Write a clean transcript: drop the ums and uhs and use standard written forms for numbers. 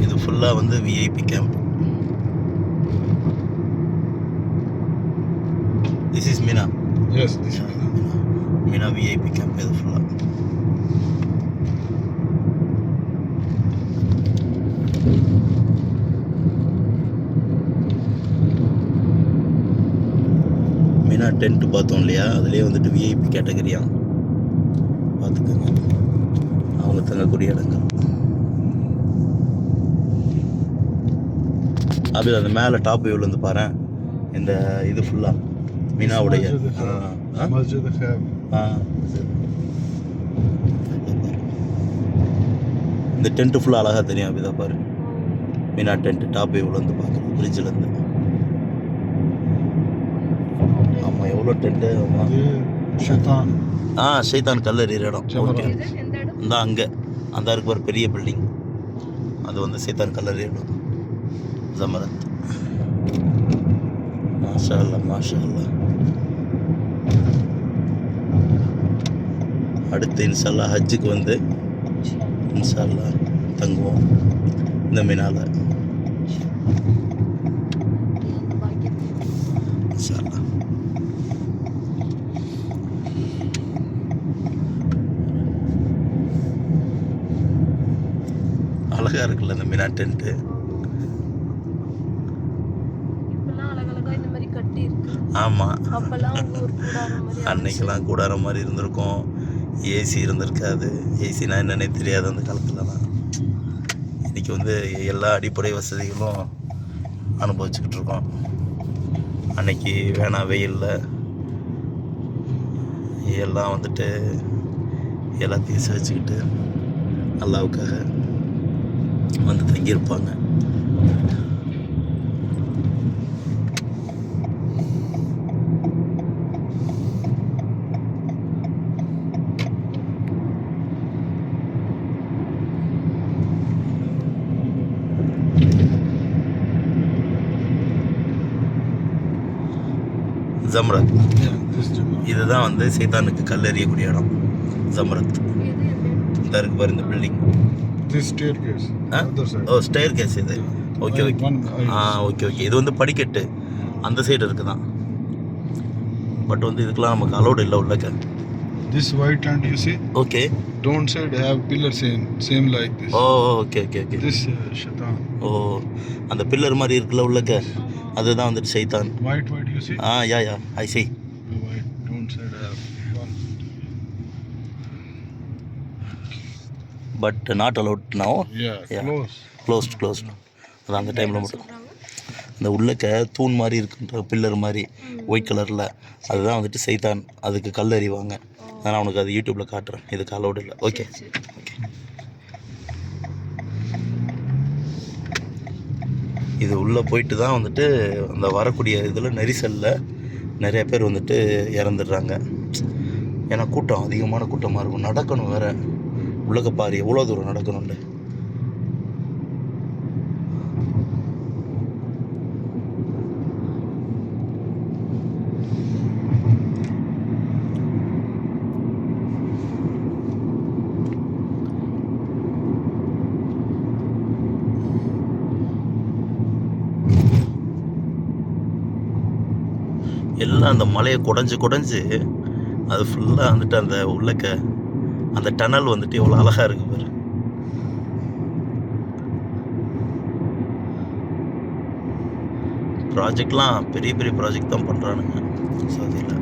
இது ஃபுல்லாக வந்து VIP camp. This is Meena. Yes, this is Mina. Meena VIP camp இது ஃபுல்லாக. மீனா டென்ட் பார்த்தோம் இல்லையா, அதுலேயே வந்துட்டு விஐபி கேட்டகரியா பார்த்துக்கோங்க, அவங்க தங்கக்கூடிய இடங்கள். அப்படி அந்த மேலே டாப் வியூவில் இருந்து பாரு, இந்த இது ஃபுல்லாக மீனாவுடைய Masjid Khaif. இந்த டென்ட்டு ஃபுல்லாக அழகாக தெரியும். அப்படி தான் பாரு, மீனா டென்ட் டாப் வியூவில் வந்து பார்க்குறோம் பிரிட்ஜிலேருந்து. ஆமாம், எவ்வளோ டென்ட்டு. ஷைத்தான். ஷைத்தான் கல்லறிகிற இடம். ஓகே, இந்த அங்கே அந்த இருக்கு ஒரு பெரிய பில்டிங், அது வந்து சைத்தான் கல்லறிகிற இடம். ஜமரத். மாஷா அல்லா, மாஷா அல்லா. அடுத்து இன்ஷா அல்லாஹ் ஹஜ்ஜுக்கு வந்து இன்ஷா அல்லாஹ் தங்குவோம் இந்த மீனால. இன்ஷா அல்லாஹ். அழகா இருக்குல்ல இந்த மீனா டென்ட்டு. ஆமாம், அன்னைக்கெல்லாம் கூடார மாதிரி இருந்திருக்கும், ஏசி இருந்திருக்காது. ஏசினா என்னன்னே தெரியாது அந்த காலத்துலலாம். இன்றைக்கி வந்து எல்லா அடிப்படை வசதிகளும் அனுபவிச்சுக்கிட்டு இருக்கோம். அன்னைக்கு வேணாம் வெயிலில் எல்லாம் வந்துட்டு எல்லாத்தையும் சகிச்சுக்கிட்டு அல்லாவுக்காக வந்து தங்கியிருப்பாங்க. ஜம்ரத். இதுதான் வந்து சைத்தானுக்கு கல்லெறியக்கூடிய இடம் ஜம்ரத். இந்த இருக்கு பாரு இந்த பில்டிங். ஸ்டேர் கேஸ் இது. Okay okay. Okay okay. இது வந்து படிக்கட்டு அந்த சைடு இருக்குதான். பட் வந்து இதுக்கெல்லாம் நமக்கு அலோடு இல்லை உள்ளக்க. This white land you see? Okay. Don't side have pillar same like this. Okay okay okay. This shaitan. அந்த பில்லர் மாதிரி இருக்குல்ல உள்ளக்க, அதுதான் வந்துட்டு சைத்தான். White you see? Yeah I see. White don't side have one. But not allowed now. Yeah. Closed. அது அந்த டைமில் மட்டும். அந்த உள்ளக்க தூண் மாதிரி இருக்குன்ற பில்லர் மாதிரி ஒயிட் கலரில், அதுதான் வந்துட்டு சைத்தான், அதுக்கு கல் எறிவாங்க. நான் அவனுக்கு அது யூடியூப்பில் காட்டுறேன். இதுக்கு அலோடு இல்லை. Okay okay. இது உள்ளே போயிட்டு தான் வந்துட்டு அந்த வரக்கூடிய இதில் நெரிசலில் நிறைய பேர் வந்துட்டு இறந்துடுறாங்க. ஏன்னா கூட்டம் அதிகமான கூட்டமாக இருக்கும், நடக்கணும் வேறு. உள்ளக்க பாரு எவ்வளோ தூரம் நடக்கணும்ல. எல்லாம் அந்த மலையை குடஞ்சி அது ஃபுல்லாக வந்துட்டு அந்த உள்ளக்க அந்த டனல் வந்துட்டு எவ்வளோ அழகாக இருக்கு பாரு. ப்ராஜெக்ட்லாம் பெரிய ப்ராஜெக்ட் தான் பண்ணுறானுங்க சவுதியில்.